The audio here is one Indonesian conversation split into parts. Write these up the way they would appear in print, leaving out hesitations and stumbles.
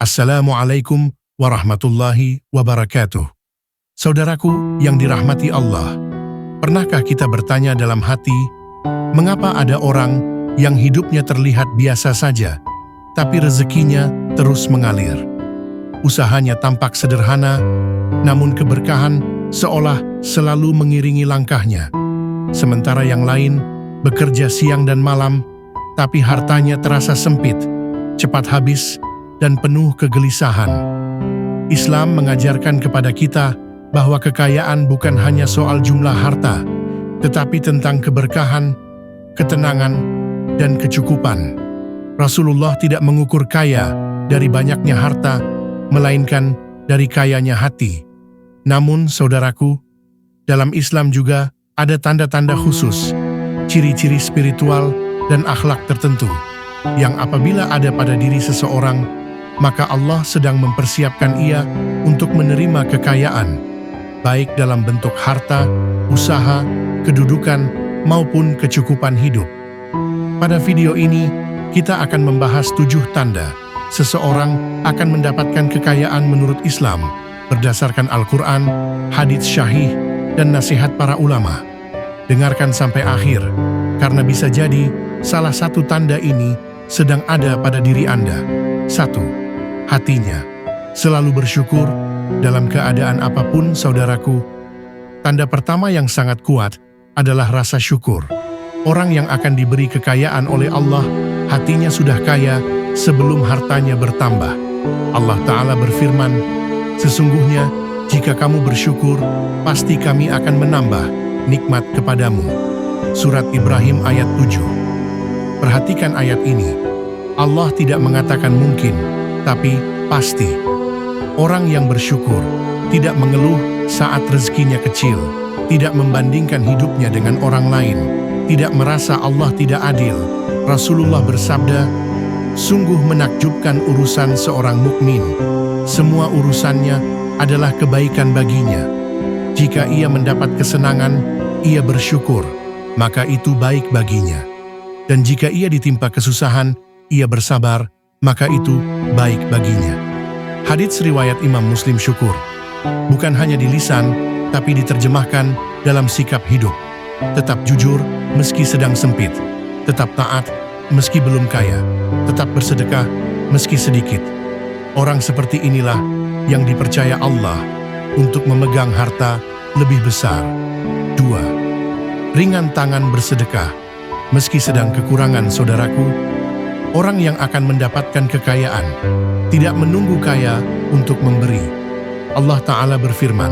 Assalamualaikum warahmatullahi wabarakatuh. Saudaraku yang dirahmati Allah, pernahkah kita bertanya dalam hati, mengapa ada orang yang hidupnya terlihat biasa saja, tapi rezekinya terus mengalir? Usahanya tampak sederhana, namun keberkahan seolah selalu mengiringi langkahnya. Sementara yang lain bekerja siang dan malam, tapi hartanya terasa sempit, cepat habis, dan penuh kegelisahan. Islam mengajarkan kepada kita bahwa kekayaan bukan hanya soal jumlah harta, tetapi tentang keberkahan, ketenangan, dan kecukupan. Rasulullah tidak mengukur kaya dari banyaknya harta, melainkan dari kayanya hati. Namun, saudaraku, dalam Islam juga ada tanda-tanda khusus, ciri-ciri spiritual dan akhlak tertentu, yang apabila ada pada diri seseorang, maka Allah sedang mempersiapkan ia untuk menerima kekayaan, baik dalam bentuk harta, usaha, kedudukan, maupun kecukupan hidup. Pada video ini, kita akan membahas 7 tanda seseorang akan mendapatkan kekayaan menurut Islam berdasarkan Al-Quran, hadits syahih, dan nasihat para ulama. Dengarkan sampai akhir, karena bisa jadi salah satu tanda ini sedang ada pada diri Anda. 1. Hatinya selalu bersyukur dalam keadaan apapun, saudaraku. Tanda pertama yang sangat kuat adalah rasa syukur. Orang yang akan diberi kekayaan oleh Allah, hatinya sudah kaya sebelum hartanya bertambah. Allah Ta'ala berfirman, "Sesungguhnya jika kamu bersyukur, pasti kami akan menambah nikmat kepadamu." Surat Ibrahim ayat 7. Perhatikan ayat ini. Allah tidak mengatakan mungkin, tapi pasti. Orang yang bersyukur tidak mengeluh saat rezekinya kecil, tidak membandingkan hidupnya dengan orang lain, tidak merasa Allah tidak adil. Rasulullah bersabda, "Sungguh menakjubkan urusan seorang mukmin. Semua urusannya adalah kebaikan baginya. Jika ia mendapat kesenangan, ia bersyukur, maka itu baik baginya. Dan jika ia ditimpa kesusahan, ia bersabar, maka itu baik baginya." Hadits riwayat Imam Muslim. Syukur bukan hanya di lisan, tapi diterjemahkan dalam sikap hidup. Tetap jujur meski sedang sempit, tetap taat meski belum kaya, tetap bersedekah meski sedikit. Orang seperti inilah yang dipercaya Allah untuk memegang harta lebih besar. 2. Ringan tangan bersedekah meski sedang kekurangan, saudaraku. Orang yang akan mendapatkan kekayaan tidak menunggu kaya untuk memberi. Allah Ta'ala berfirman,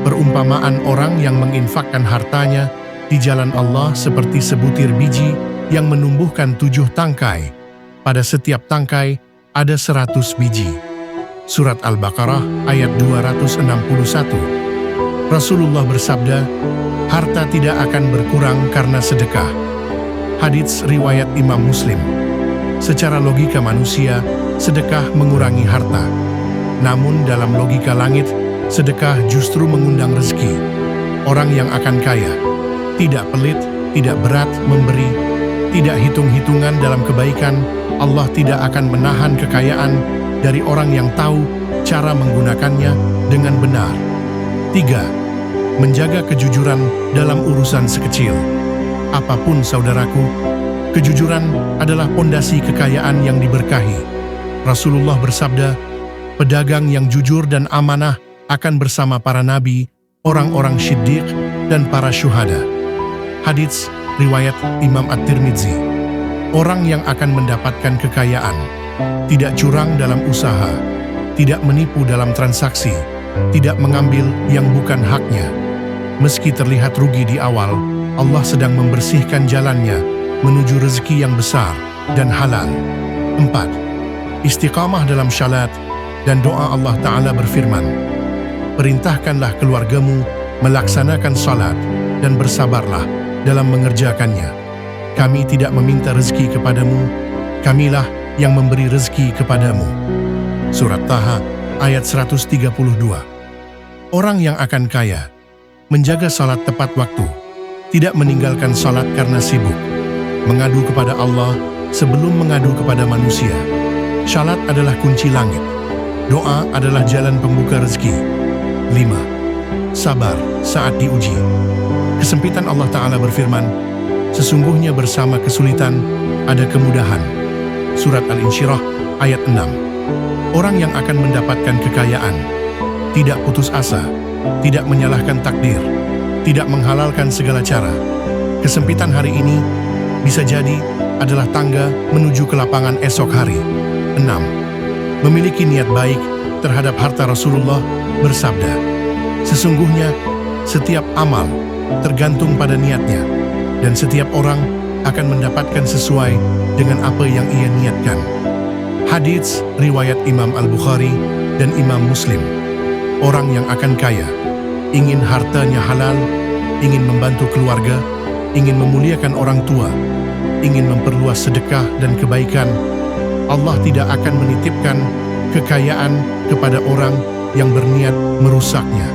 "Perumpamaan orang yang menginfakkan hartanya di jalan Allah seperti sebutir biji yang menumbuhkan 7 tangkai. Pada setiap tangkai ada 100 biji." Surat Al-Baqarah ayat 261. Rasulullah bersabda, "Harta tidak akan berkurang karena sedekah." Hadits riwayat Imam Muslim. Secara logika manusia, sedekah mengurangi harta. Namun dalam logika langit, sedekah justru mengundang rezeki. Orang yang akan kaya tidak pelit, tidak berat memberi, tidak hitung-hitungan dalam kebaikan. Allah tidak akan menahan kekayaan dari orang yang tahu cara menggunakannya dengan benar. 3. Menjaga kejujuran dalam urusan sekecil apapun, saudaraku. Kejujuran adalah pondasi kekayaan yang diberkahi. Rasulullah bersabda, "Pedagang yang jujur dan amanah akan bersama para nabi, orang-orang syiddiq, dan para syuhada." Hadits riwayat Imam At-Tirmidzi. Orang yang akan mendapatkan kekayaan tidak curang dalam usaha, tidak menipu dalam transaksi, tidak mengambil yang bukan haknya. Meski terlihat rugi di awal, Allah sedang membersihkan jalannya menuju rezeki yang besar dan halal. 4. Istiqamah dalam syalat dan doa. Allah Ta'ala berfirman, "Perintahkanlah keluargamu melaksanakan salat dan bersabarlah dalam mengerjakannya. Kami tidak meminta rezeki kepadamu, Kamilah yang memberi rezeki kepadamu." Surat Taha ayat 132. Orang yang akan kaya menjaga salat tepat waktu, tidak meninggalkan salat karena sibuk, mengadu kepada Allah sebelum mengadu kepada manusia. Salat adalah kunci langit. Doa adalah jalan pembuka rezeki. 5. Sabar saat diuji. Kesempitan Allah Ta'ala berfirman, sesungguhnya bersama kesulitan ada kemudahan. Surat Al-Insyirah ayat 6. Orang yang akan mendapatkan kekayaan tidak putus asa, tidak menyalahkan takdir, tidak menghalalkan segala cara. Kesempitan hari ini bisa jadi adalah tangga menuju ke lapangan esok hari. 6. Memiliki niat baik terhadap harta. Rasulullah bersabda, sesungguhnya setiap amal tergantung pada niatnya, dan setiap orang akan mendapatkan sesuai dengan apa yang ia niatkan. Hadits riwayat Imam Al-Bukhari dan Imam Muslim. Orang yang akan kaya, ingin hartanya halal, ingin membantu keluarga, ingin memuliakan orang tua, ingin memperluas sedekah dan kebaikan, Allah tidak akan menitipkan kekayaan kepada orang yang berniat merusaknya.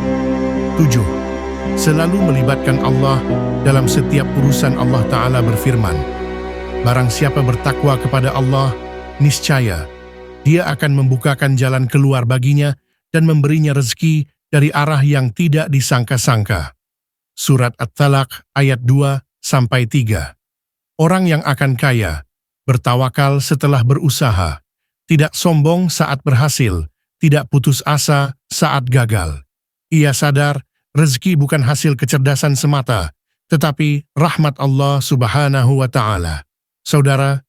7. Selalu melibatkan Allah dalam setiap urusan. Allah Ta'ala berfirman, barang siapa bertakwa kepada Allah, niscaya Dia akan membukakan jalan keluar baginya dan memberinya rezeki dari arah yang tidak disangka-sangka. Surat At-Talaq ayat 2-3. Orang yang akan kaya bertawakal setelah berusaha, tidak sombong saat berhasil, tidak putus asa saat gagal. Ia sadar rezeki bukan hasil kecerdasan semata, tetapi rahmat Allah Subhanahu wa Ta'ala. Saudara,